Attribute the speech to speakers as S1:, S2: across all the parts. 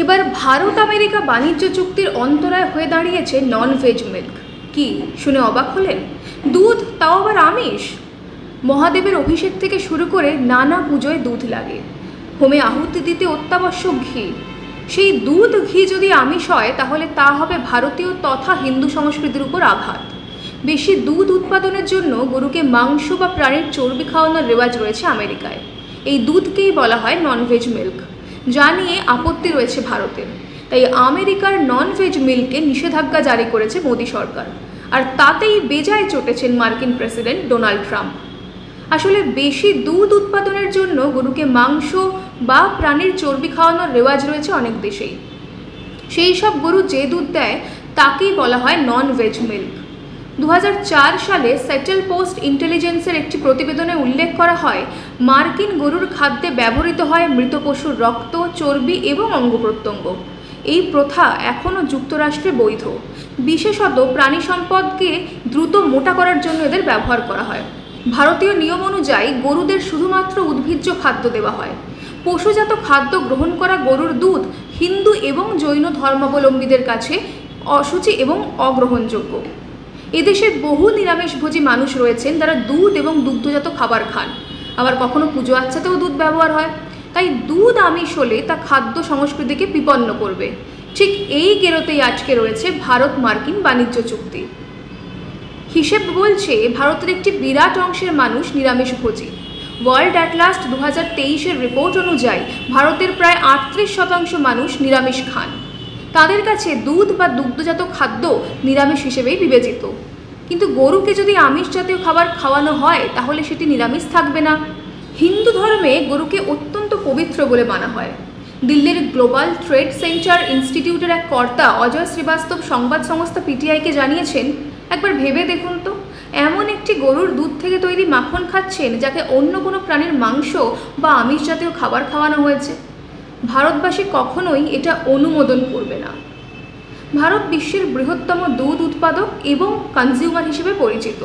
S1: এবার ভারত আমেরিকা বাণিজ্য চুক্তির অন্তরায় হয়ে দাঁড়িয়েছে নন ভেজ মিল্ক। কি শুনে অবাক হলেন? দুধ, তাও আবার আমিষ। মহাদেবের অভিষেক থেকে শুরু করে নানা পুজোয় দুধ লাগে, হোমে আহুতি দিতে অত্যাবশ্যক ঘি। সেই দুধ ঘি যদি আমিষ হয় তাহলে তা হবে ভারতীয় তথা হিন্দু সংস্কৃতির উপর আঘাত। বেশি দুধ উৎপাদনের জন্য গরুকে মাংস বা প্রাণীর চর্বি খাওয়ানোর রেওয়াজ রয়েছে আমেরিকায়। এই দুধকেই বলা হয় ননভেজ মিল্ক, যা নিয়ে আপত্তি রয়েছে ভারতের। তাই আমেরিকার ননভেজ মিল্কে নিষেধাজ্ঞা জারি করেছে মোদী সরকার, আর তাতেই বেজায় চটেছেন মার্কিন প্রেসিডেন্ট ডোনাল্ড ট্রাম্প। আসলে বেশি দুধ উৎপাদনের জন্য গরুকে মাংস বা প্রাণীর চর্বি খাওয়ানোর রেওয়াজ রয়েছে অনেক দেশেই। সেই সব গরু যে দুধ দেয় তাকেই বলা হয় নন ভেজ মিল্ক। 2004 সালে সেটেল পোস্ট ইন্টেলিজেন্সের একটি প্রতিবেদনে উল্লেখ করা হয়, মার্কিন গরুর খাদ্যে ব্যবহৃত হয় মৃত পশুর রক্ত, চর্বি এবং অঙ্গ প্রত্যঙ্গ। এই প্রথা এখনও যুক্তরাষ্ট্রে বৈধ। বিশেষত প্রাণী সম্পদকে দ্রুত মোটা করার জন্য এদের ব্যবহার করা হয়। ভারতীয় নিয়ম অনুযায়ী গরুদের শুধুমাত্র উদ্ভিজ্জ খাদ্য দেওয়া হয়। পশুজাত খাদ্য গ্রহণ করা গরুর দুধ হিন্দু এবং জৈন ধর্মাবলম্বীদের কাছে অশুচি এবং অগ্রহণযোগ্য। এদেশে বহু নিরামিষভোজী মানুষ রয়েছেন যারা দুধ এবং দুগ্ধজাত খাবার খান, আবার কখনো পুজো আচ্ছাতেও দুধ ব্যবহার হয়। তাই দুধ আমিষ হলে তা খাদ্য সংস্কৃতিকে বিপন্ন করবে। ঠিক এই গেরোতেই আজকে রয়েছে ভারত মার্কিন বাণিজ্য চুক্তি। হিসেব বলছে ভারতের একটি বিরাট অংশের মানুষ নিরামিষভোজী। ওয়ার্ল্ড অ্যাটলাস 2023-এর রিপোর্ট অনুযায়ী ভারতের প্রায় 38% মানুষ নিরামিষ খান। তাদের কাছে দুধ বা দুগ্ধজাত খাদ্য নিরামিষ হিসেবেই বিবেচিত। কিন্তু গরুকে যদি আমিষ জাতীয় খাবার খাওয়ানো হয় তাহলে সেটি নিরামিষ থাকবে না। হিন্দু ধর্মে গরুকে অত্যন্ত পবিত্র বলে মানা হয়। দিল্লির গ্লোবাল ট্রেড সেন্টার ইনস্টিটিউটের এক কর্তা অজয় শ্রীবাস্তব সংবাদ সংস্থা পিটিআইকে জানিয়েছেন, একবার ভেবে দেখুন তো, এমন একটি গরুর দুধ থেকে তৈরি মাখন খাচ্ছেন যাকে অন্য কোনো প্রাণীর মাংস বা আমিষ জাতীয় খাবার খাওয়ানো হয়েছে। ভারতবাসী কখনোই এটা অনুমোদন করবে না। ভারত বিশ্বের বৃহত্তম দুধ উৎপাদক এবং কনজিউমার হিসেবে পরিচিত।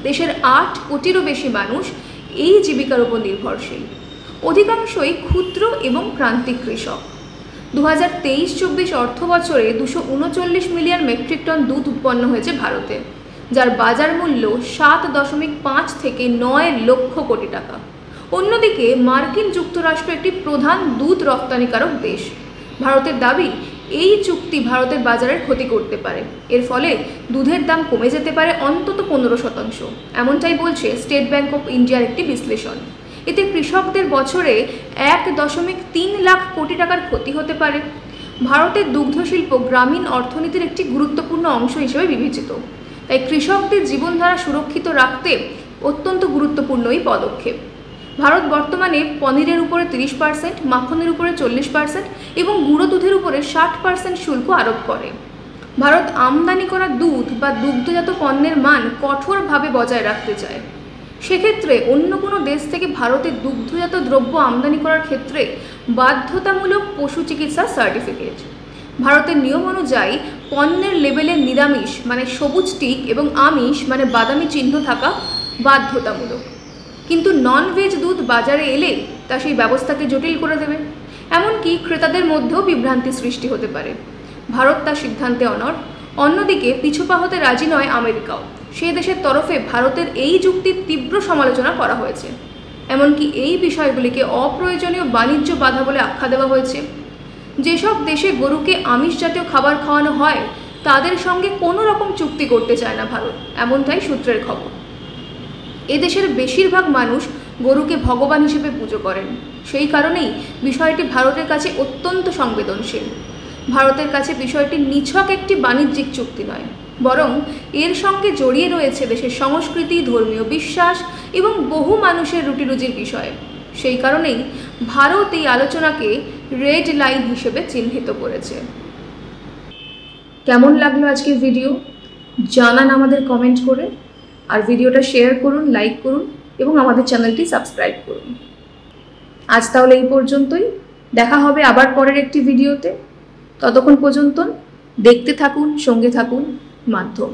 S1: দেশের 8 কোটিরও বেশি মানুষ এই জীবিকার উপর নির্ভরশীল। অধিকাংশই ক্ষুদ্র এবং প্রান্তিক কৃষক। 2023-24 অর্থ বছরে 239 মিলিয়ন মেট্রিক টন দুধ উৎপন্ন হয়েছে ভারতে, যার বাজার মূল্য 7.5 থেকে 9 লক্ষ কোটি টাকা। অন্যদিকে মার্কিন যুক্তরাষ্ট্র একটি প্রধান দুধ রপ্তানিকারক দেশ। ভারতের দাবি, এই চুক্তি ভারতের বাজারের ক্ষতি করতে পারে। এর ফলে দুধের দাম কমে যেতে পারে অন্তত 15%। এমনটাই বলছে স্টেট ব্যাংক অফ ইন্ডিয়ার একটি বিশ্লেষণ। এতে কৃষকদের বছরে 1.3 লাখ কোটি টাকার ক্ষতি হতে পারে। ভারতের দুগ্ধশিল্প গ্রামীণ অর্থনীতির একটি গুরুত্বপূর্ণ অংশ হিসেবে বিবেচিত। তাই কৃষকদের জীবনধারা সুরক্ষিত রাখতে অত্যন্ত গুরুত্বপূর্ণ এই পদক্ষেপ। ভারত বর্তমানে পনিরের উপরে 30%, মাখনের উপরে 40% এবং গুঁড়ো দুধের উপরে 60% শুল্ক আরোপ করে। ভারত আমদানি করা দুধ বা দুগ্ধজাত পণ্যের মান কঠোরভাবে বজায় রাখতে চায়। সেক্ষেত্রে অন্য কোনো দেশ থেকে ভারতের দুগ্ধজাত দ্রব্য আমদানি করার ক্ষেত্রে বাধ্যতামূলক পশু চিকিৎসা সার্টিফিকেট। ভারতের নিয়ম অনুযায়ী পণ্যের লেবেলে নিরামিষ মানে সবুজ টিক এবং আমিষ মানে বাদামি চিহ্ন থাকা বাধ্যতামূলক। কিন্তু নন ভেজ দুধ বাজারে এলে তা সেই ব্যবস্থাকে জটিল করে দেবে। এমনকি ক্রেতাদের মধ্যেও বিভ্রান্তি সৃষ্টি হতে পারে। ভারত তার সিদ্ধান্তে অনড়। অন্যদিকে পিছুপা হতে রাজি নয় আমেরিকাও। সেই দেশের তরফে ভারতের এই যুক্তির তীব্র সমালোচনা করা হয়েছে। এমনকি এই বিষয়গুলিকে অপ্রয়োজনীয় বাণিজ্য বাধা বলে আখ্যা দেওয়া হয়েছে। যেসব দেশে গরুকে আমিষ জাতীয় খাবার খাওয়ানো হয় তাদের সঙ্গে কোনো রকম চুক্তি করতে চায় না ভারত, এমনটাই সূত্রের খবর। এদেশের বেশিরভাগ মানুষ গরুকে ভগবান হিসেবে পুজো করেন। সেই কারণেই বিষয়টি ভারতের কাছে অত্যন্ত সংবেদনশীল। ভারতের কাছে বিষয়টি নিছক একটি বাণিজ্যিক চুক্তি নয়, বরং এর সঙ্গে জড়িয়ে রয়েছে দেশের সংস্কৃতি, ধর্মীয় বিশ্বাস এবং বহু মানুষের রুটিরুজির বিষয়। সেই কারণেই ভারত এই আলোচনাকে রেড লাইন হিসেবে চিহ্নিত করেছে। কেমন লাগলো আজকের ভিডিও জানান আমাদের কমেন্ট করে, আর ভিডিওটা শেয়ার করুন, লাইক করুন এবং আমাদের চ্যানেলটি সাবস্ক্রাইব করুন। আজ তাহলে এই পর্যন্তই। দেখা হবে আবার পরের একটি ভিডিওতে। ততক্ষণ পর্যন্ত দেখতে থাকুন, সঙ্গে থাকুন মাধ্যম।